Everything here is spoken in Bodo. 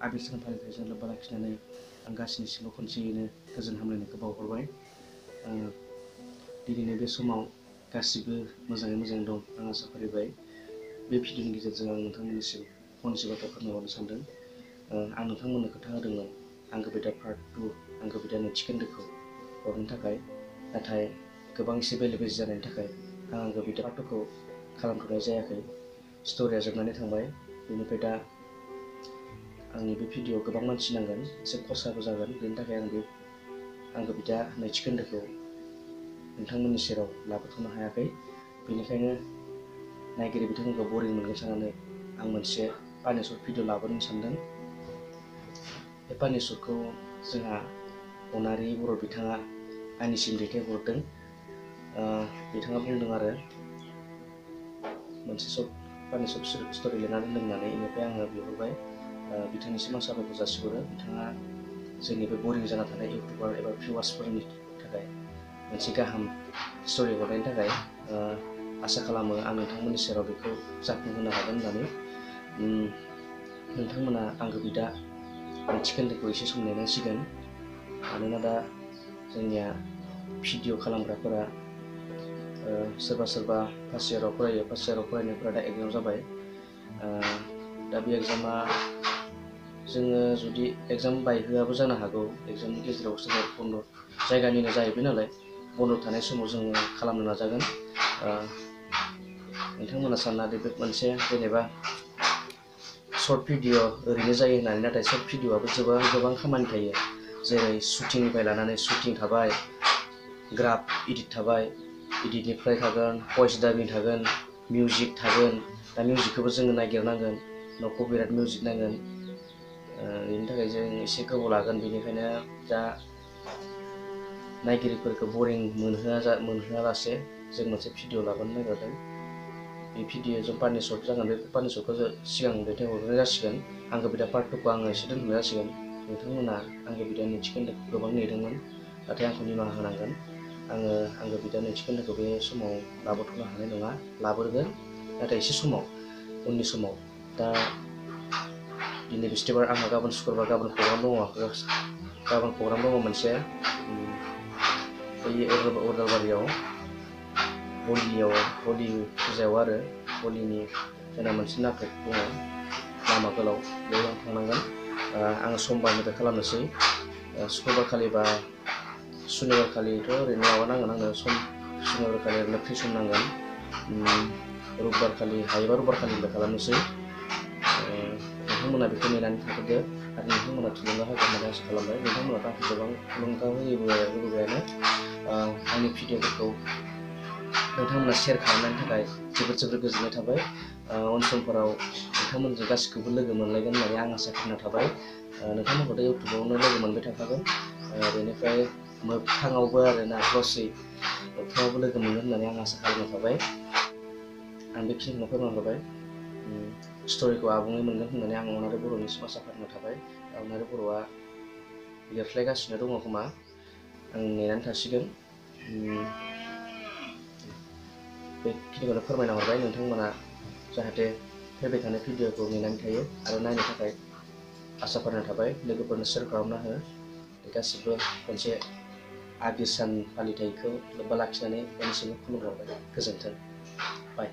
आबिर सान फालिथायजों लोब्बा लाखिनानै आं गासैनिसिमबो खनसेयैनो गोजोन हामलायनायखौ बावहरबाय। दिनैनि बे समाव गासिबो मोजाङै मोजां दं आं आसा फारिबाय। बे भिडिअनि गेजेरजों आं नोंथांमोननिसिम फंनैसो बाथ्रा फोरमायहरनो सानदों। आं नोंथांमोननो खोथा होदोंमोन आंगो बिदा पार्ट 2 आंगो बिदा नैथि खोन्दोखौ हरनो थाखाय, नाथाय गोबां एसे बेले बेजे जानायनि थाखाय आं आंगो बिदा पार्ट 2 खौ खालामथ'नाय जायाखै। स्ट'रिया जोबनानै थांबाय। बेनिफ्राय दा आंनि बे भिडिअ'आव गोबां मानसि नांगोन, एसे खरसाबो जागोन। बेनि थाखाय आं बे आंगो बिदा नैथि खोन्दोखौ नोंथांमोननि सेराव लाबोथ'नो हायाखै। बेनिखायनो नायगिरि बिथांमोनखौ बरिं मोनगोन साननानै आं मोनसे पानिशर्ट भिडिअ' लाबोनो सानदों। बे पानिशर्टखौ जोंहा अनारि बर' बिथाङा आंनिसिम दैथायहरदों। बिथाङा बुंदों आरो मोनसे पानिशर्ट स्ट'रि लिरनानै दोननानै, बेनिफ्राय आङो बिहरबाय। बिथांनिसिम आं साबायखर जासिहरो। बिथाङा जोंनि बे बरिं जाना थानाय इउटुबार एबा भिउवार्सफोरनि थाखाय मोनसे गाहाम स्ट'रि हरनायनि थाखाय आसा खालामो आं नोंथांमोननि सेराव बेखौ जाफुंहोनो हागोन होननानै। नोंथांमोना आंगो बिदा नैथि खोन्दोखौ एसे सम नेनांसिगोन। मानोना दा जोंनिया भिडिअ' खालामग्राफोरा सोरबा सोरबा फार्स्ट इयाराव फरायो, फार्स्ट इयाराव फरायनायफोरा दा एग्जाम जाबाय। दा बे एग्जामा जोङो जुदि एग्जाम बायहोआबो जानो हागौ। एग्जामनि गेजेराव सोरबा बन्द' जायगानिनो जाहैबाय नालाय, बन्द' थानाय समाव जोङो खालामनो नाजागोन। नोंथांमोना सानना दे बे मोनसे जेनेबा सर्ट भिडिअ' ओरैनो जायो होननानै, नाथाय सर्ट भिडिअ'आबो गोबां खामानि थायो। जेरै शुटिंनिफ्राय लानानै शुटिं थाबाय, ग्राफ इडिट थाबाय, इडिटनिफ्राय थागोन भइस डाबिं थागोन, मिउजिक थागोन। दा मिउजिकखौबो जोङो नागिरनांगोन, न'खौ बिराद मिउजिक नांगोन। बेनि थाखाय जों एसे गोबाव लागोन। बेनिखायनो दा नायगिरिफोरखौ बरिं मोनहोआलासे जों मोनसे भिडिअ' लाबोनो नागिरदों। बे भिडिअ' जों पानिशर्ट जागोन। बे पानिशर्टखौ सिगां दैथायहरनाय जासिगोन। आंगो बिदा पार्ट 2 खौ आङो एसे दोनथ'नाय जासिगोन। नोंथांमोना आंगो बिदा नैथि खोन्दोखौ गोबां नेदोंमोन, नाथाय आंखौ निमाहा होनांगोन। आङो आंगो बिदा नैथि खोन्दोखौ बे समाव लाबोथ'नो हानाय नङा। लाबोगोन, नाथाय एसे समाव, उननि समाव। दा दिनै बिस्थिबार, आंहा गाबोन शुक्रबार, गाबोन प्रग्राम दङ मोनसे। बै उदालबारियाव हलि फुजायाव आरो हलिनि जोंना मोनसे नाटक दङ, लामा गोलाव। बेयाव आं थांनांगोन। आङो समबारनिफ्राय खालामनोसै। शुक्रबार खालि बा सुनिबार खालिथ' ओरैनो माबानांगोन आंनो सुनिबार खालि ओरैनो फ्रि सम नांगोन। रबिबार खालि हायोबा रबिबार खालिनिफ्राय खालामनोसै। नोंथांमोना बेखौ नेनानै थाथ'दो आरो नोंथांमोना थुलुंगा होगोन होननानै आसा खालामबाय। नोंथांमोनाथ' आंखौ गोबां थुलुंगा होबोबायानो। आंनि भिडिअ'फोरखौ नोंथांमोना शेयार खालामनायनि थाखाय जोबोद गोजोननाय थाबाय। उन समफोराव नोंथांमोनजों गासिखौबो लोगो मोनलायगोन होननानै आं आसा खालामना थाबाय। नोंथांमोनखौथ' इउटुबावनो लोगो मोनबाय थाखागोन। बेनिफ्राय मोगथाङावबो आरोना क्लसै मोगथाङावबो लोगो मोनगोन होननानै आं आसा खालामना थाबाय। आं बेखिनिखौनो फोरमायहरबाय। स्ट'रिखौ आबुङै मोनगोन होननानै आं अनारि बर'निसिम आसा खालामना थाबाय। अनारि बर'आ लिरस्लायगासिनो दङ खोमा, आं नेनानै थासिगोन। बेखिनिखौनो फोरमायना हरबाय। नोंथांमोना जाहाथे फैबाय थानाय भिडिअ'खौ नेनानै थायो आरो नायनो थाखाय आसा फारिना थाबाय। लोगोफोरनो शेयार खालामना हो। गासिबो मोनसे आबिर सान फालिथायखौ लोब्बा लाखिनानै बयनिसिमबो खुलुमहरबाय। गोजोन्थों। बाय।